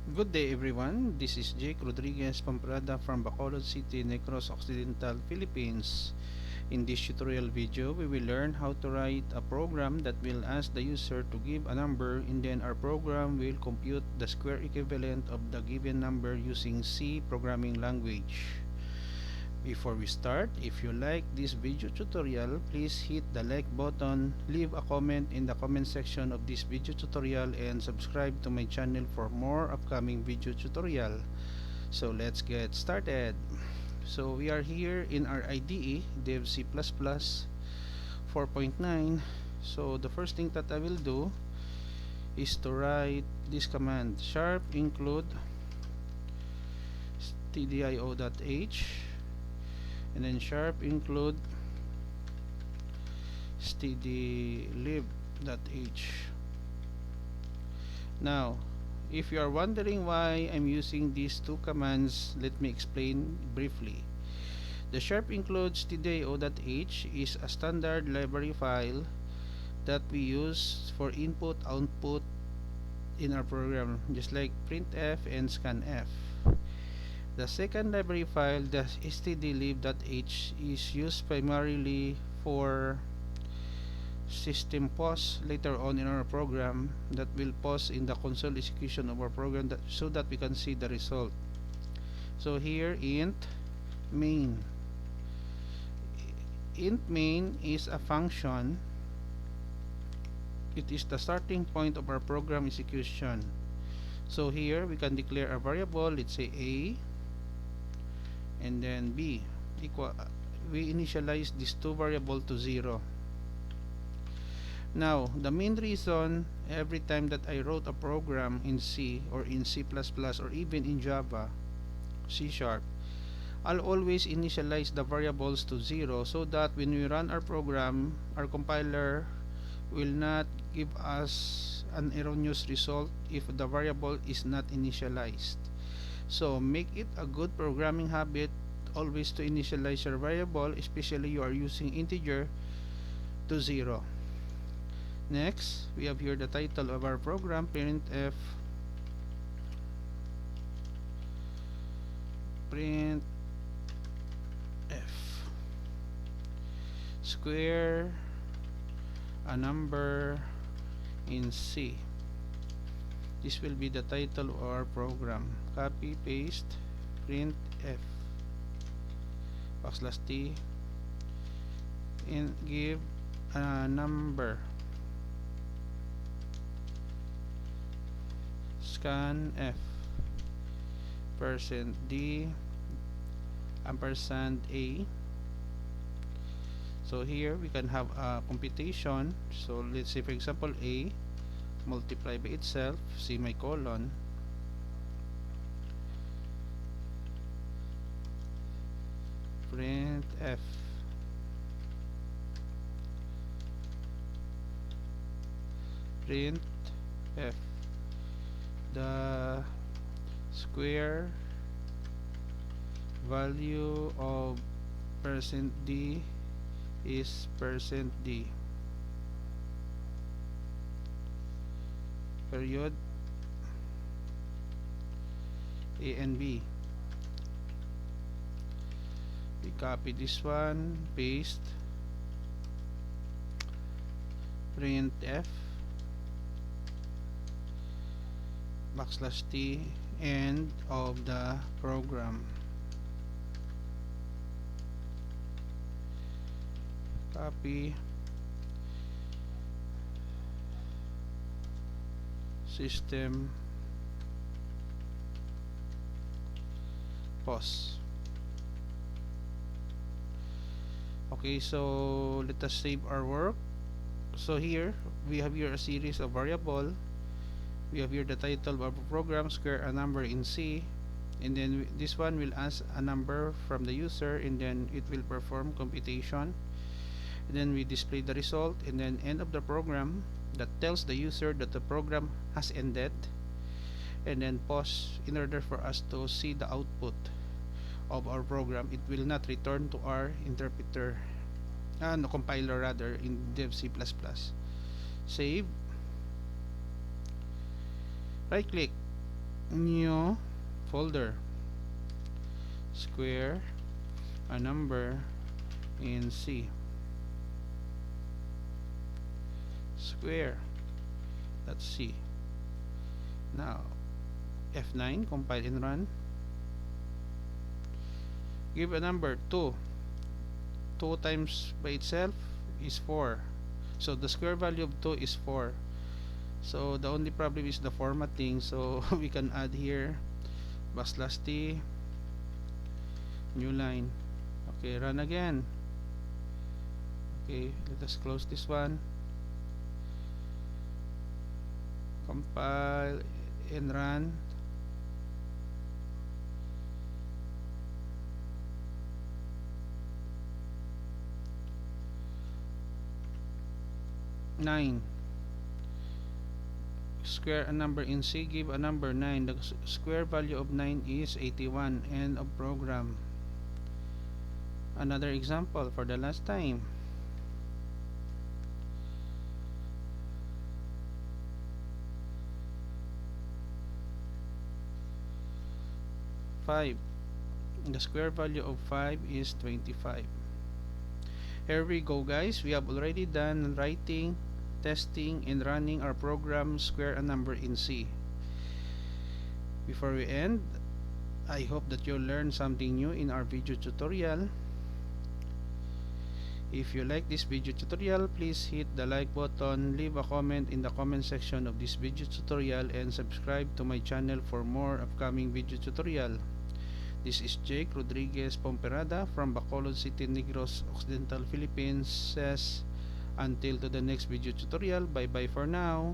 Good day everyone, this is Jake Rodriguez Pomperada from Bacolod City, Negros Occidental Philippines. In this tutorial video, we will learn how to write a program that will ask the user to give a number, and then our program will compute the square equivalent of the given number using C programming language. Before we start, if you like this video tutorial, please hit the like button, leave a comment in the comment section of this video tutorial, and subscribe to my channel for more upcoming video tutorial. So let's get started. So we are here in our IDE, Dev C++ 4.9. So the first thing that I will do is to write this command, sharp include stdio.h, and then sharp include stdlib.h. Now, if you are wondering why I'm using these two commands, let me explain briefly. The sharp include stdio.h is a standard library file that we use for input output in our program, just like printf and scanf. The second library file, the stdlib.h, is used primarily for system pause later on in our program that will pause in the console execution of our program so that we can see the result. So here int main is a function. It is the starting point of our program execution. So here we can declare a variable, let's say a, and then b equal, we initialize these two variables to 0. Now the main reason every time that I wrote a program in C or in C++ or even in Java, C#, I'll always initialize the variables to 0 so that when we run our program, our compiler will not give us an erroneous result if the variable is not initialized. So make it a good programming habit always to initialize your variable, especially you are using integer, to 0. Next, we have here the title of our program, printf square a number in C. This will be the title of our program. Copy, paste, printf \t and give a number, scanf %d %a. So here we can have a computation. So let's say for example a multiply by itself, semicolon, printf the square value of %d is %d, period, a and b. We copy this one, paste, printf \t end of the program. Copy, system pause. Okay, so let us save our work. So here we have here a series of variable. We have here the title of our program, square a number in C, and then this one will ask a number from the user, and then it will perform computation, and then we display the result, and then end of the program that tells the user that the program has ended, and then pause in order for us to see the output of our program. It will not return to our interpreter, no, compiler rather, in Dev C++. Save, right click, new folder, square a number in C, square, that's C. Now F9, compile and run. Give a number 2. 2 times by itself is 4, so the square value of 2 is 4. So the only problem is the formatting, so we can add here /t, new line. Okay, run again. Okay, let us close this one, compile and run. Nine, square a number in C, give a number 9. The square value of 9 is 81. End of program. Another example for the last time. 5. The square value of 5 is 25. Here we go, guys. We have already done writing, testing, and running our program square a number in C. Before we end, I hope that you learned something new in our video tutorial. If you like this video tutorial, please hit the like button, leave a comment in the comment section of this video tutorial, and subscribe to my channel for more upcoming video tutorial. This is Jake Rodriguez Pomperada from Bacolod City, Negros Occidental Philippines. Says, until to the next video tutorial, bye bye for now.